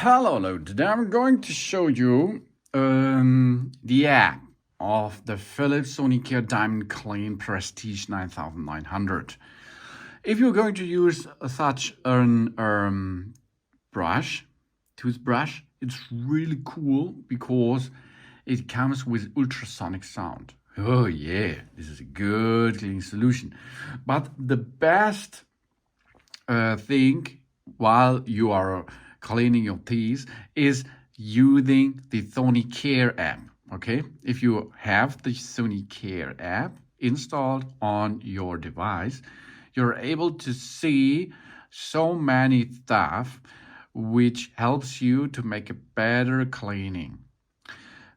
Hello, today I'm going to show you the app of the Philips Sonicare Diamond Clean Prestige 9900. If you're going to use such an toothbrush, it's really cool because it comes with ultrasonic sound. Oh yeah, this is a good cleaning solution. But the best thing while you are cleaning your teeth is using the Sonicare app. Okay, if you have the Sonicare app installed on your device, you're able to see so many stuff which helps you to make a better cleaning.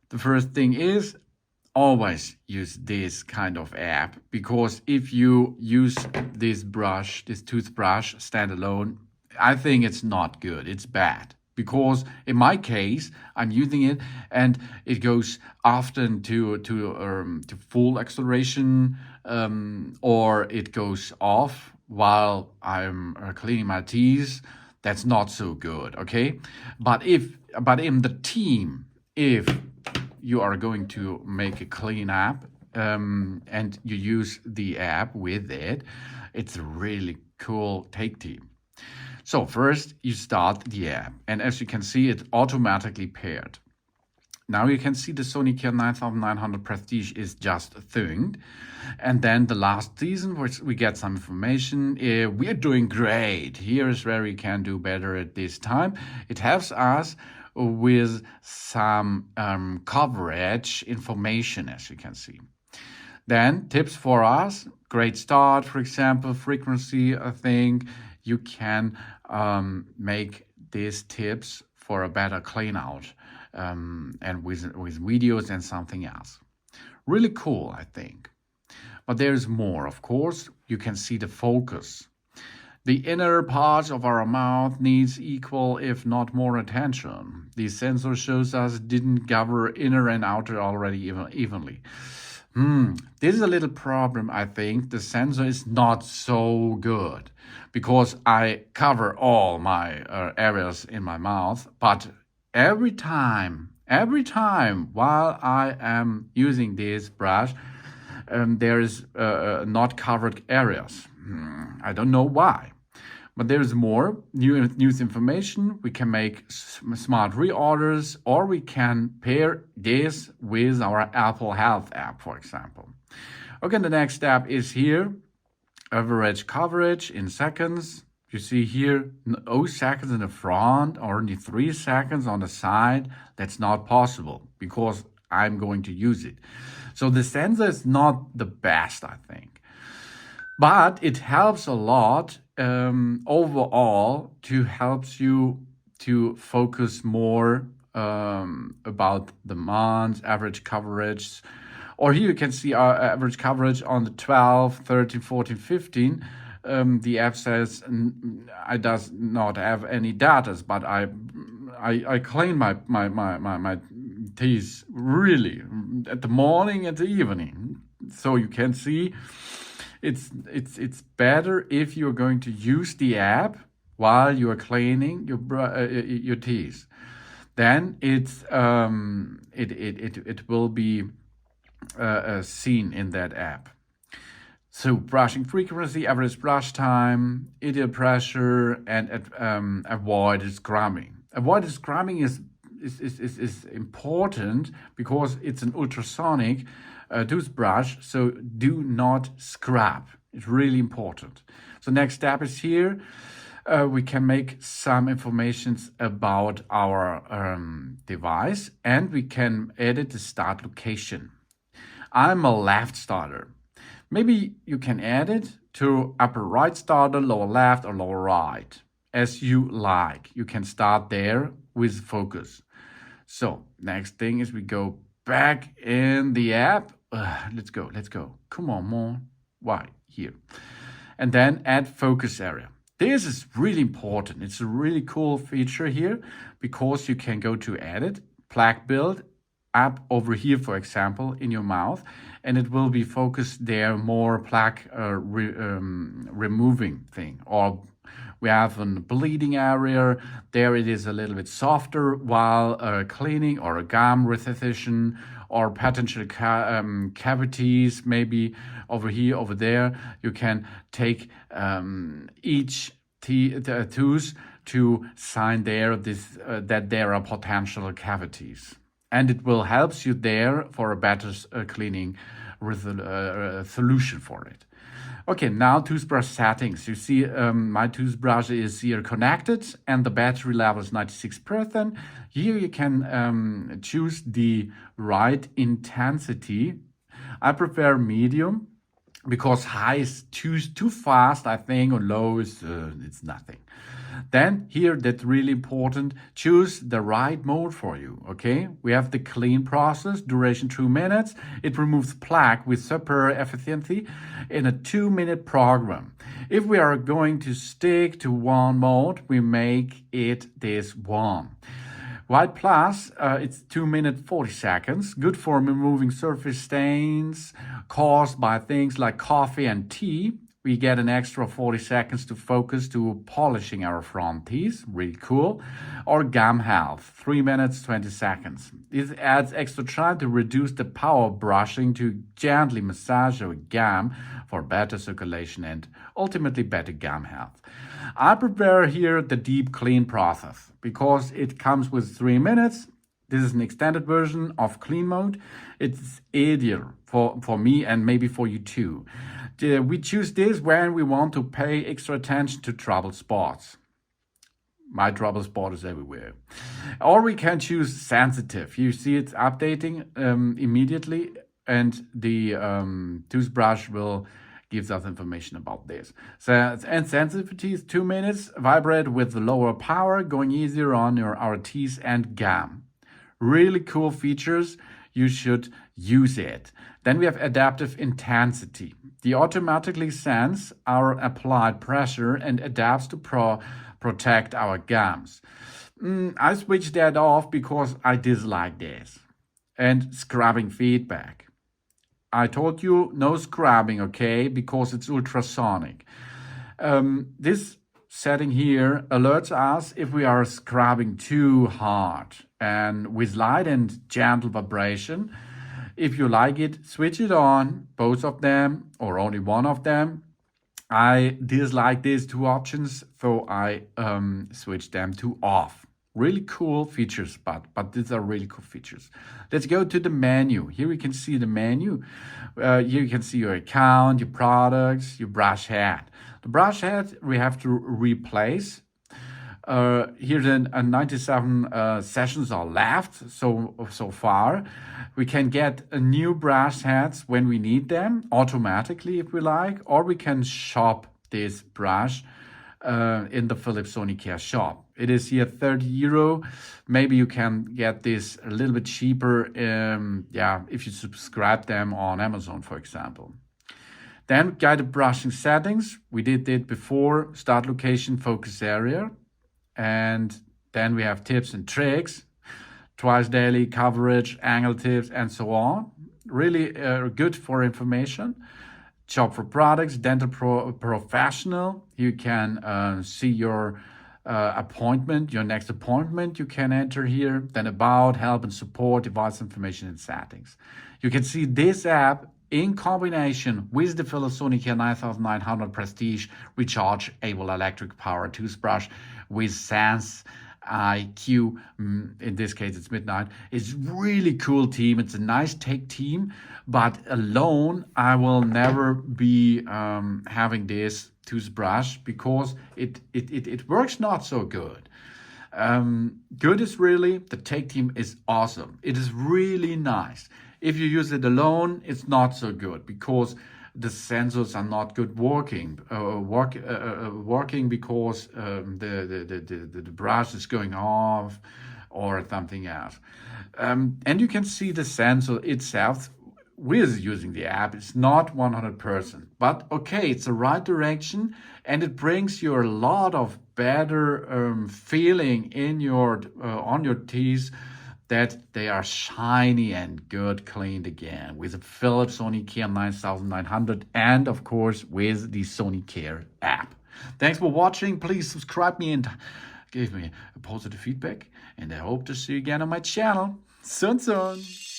The first thing is always use this kind of app, because if you use this toothbrush standalone, I think it's not good. It's bad. Because in my case, I'm using it and it goes often to full acceleration, or it goes off while I'm cleaning my teeth. That's not so good, okay? But in the team, if you are going to make a clean app and you use the app with it, it's a really cool take team. So first you start the app, and as you can see, it's automatically paired. Now you can see the Sonicare 9900 Prestige is just thinged. And then the last season, which we get some information, we are doing great. Here is where we can do better at this time. It helps us with some coverage information, as you can see. Then tips for us, great start, for example, frequency. I think you can make these tips for a better clean out, and with videos and something else. Really cool, I think. But there's more, of course. You can see the focus. The inner part of our mouth needs equal, if not more, attention. The sensor shows us didn't cover inner and outer already evenly. This is a little problem, I think. The sensor is not so good because I cover all my areas in my mouth, but every time while I am using this brush, there is not covered areas. I don't know why. But there is more news information. We can make smart reorders, or we can pair this with our Apple Health app, for example. Okay, the next step is here. Average coverage in seconds. You see here, 0 seconds in the front, or only 3 seconds on the side. That's not possible because I'm going to use it. So the sensor is not the best, I think. But it helps a lot overall to helps you to focus more about the months, average coverage. Or here you can see our average coverage on the 12, 13, 14, 15. The app says I does not have any data, but I clean my teeth really at the morning and the evening. So you can see it's better if you're going to use the app while you are cleaning your teeth. Then it will be seen in that app. So brushing frequency, average brush time, ideal pressure, and avoid scrubbing. Avoid scrubbing is important because it's an ultrasonic toothbrush, so do not scrub. It's really important. So next step is here. We can make some informations about our device, and we can edit the start location. I'm a left starter. Maybe you can add it to upper right starter, lower left, or lower right, as you like. You can start there with focus. So next thing is we go back in the app. Let's go. Come on, more. Why? Here. And then add focus area. This is really important. It's a really cool feature here because you can go to edit, plaque build, up over here, for example, in your mouth, and it will be focused there, more plaque removing thing. Or we have a bleeding area, there it is a little bit softer, while cleaning or a gum rethesis or potential cavities, maybe over here, over there, you can take each tooth to sign there that there are potential cavities. And it will help you there for a better cleaning solution for it. Okay, now toothbrush settings. You see my toothbrush is here connected and the battery level is 96%. Here you can choose the right intensity. I prefer medium because high is too fast, I think, or low is it's nothing. Then here, that's really important, choose the right mode for you, okay? We have the clean process, duration 2 minutes. It removes plaque with super efficiency in a 2-minute program. If we are going to stick to one mode, we make it this one. White Plus, it's 2 minutes 40 seconds, good for removing surface stains caused by things like coffee and tea. We get an extra 40 seconds to focus to polishing our front teeth, really cool. Or gum health, 3 minutes 20 seconds. This adds extra time to reduce the power of brushing to gently massage your gum for better circulation and ultimately better gum health. I prepare here the deep clean process because it comes with 3 minutes. This is an extended version of clean mode. It's easier for me and maybe for you too. We choose this when we want to pay extra attention to trouble spots. My trouble spot is everywhere. Or we can choose sensitive. You see it's updating immediately, and the toothbrush will give us information about this. So, and sensitivity is 2 minutes, vibrate with the lower power, going easier on our teeth and gum. Really cool features. You should use it. Then we have adaptive intensity. The automatically sense our applied pressure and adapts to protect our gums. I switched that off because I dislike this. And scrubbing feedback. I told you no scrubbing, okay, because it's ultrasonic. This setting here alerts us if we are scrubbing too hard, and with light and gentle vibration. If you like it, switch it on, both of them or only one of them. I dislike these two options, so I switch them to off. Really cool features, but these are really cool features. Let's go to the menu. Here we can see the menu. Here you can see your account, your products, your brush head. The brush head we have to replace. Here then 97 sessions are left so far. We can get a new brush heads when we need them automatically if we like, or we can shop this brush in the Philips Sonicare shop. It is here €30. Maybe you can get this a little bit cheaper if you subscribe them on Amazon, for example. Then guided brushing settings. We did it before. Start location, focus area. And then we have tips and tricks, twice daily coverage, angle tips, and so on. Really good for information. Shop for products, dental professional. You can see your appointment, your next appointment. You can enter here. Then about, help and support, device information and settings. You can see this app in combination with the Philips Sonicare 9900 Prestige Rechargeable electric power toothbrush with SenseIQ, in this case it's midnight. It's really cool team. It's a nice tech team, but alone I will never be having this toothbrush because it works not so good. Good is really, the tech team is awesome. It is really nice. If you use it alone, it's not so good because the sensors are not good working because the brush is going off or something else. And you can see the sensor itself with using the app. It's not 100%, but okay, it's the right direction and it brings you a lot of better feeling in your on your teeth that they are shiny and good cleaned again with the Philips Sonicare 9900 and of course with the Sonicare app. Thanks for watching. Please subscribe me and give me a positive feedback, and I hope to see you again on my channel soon.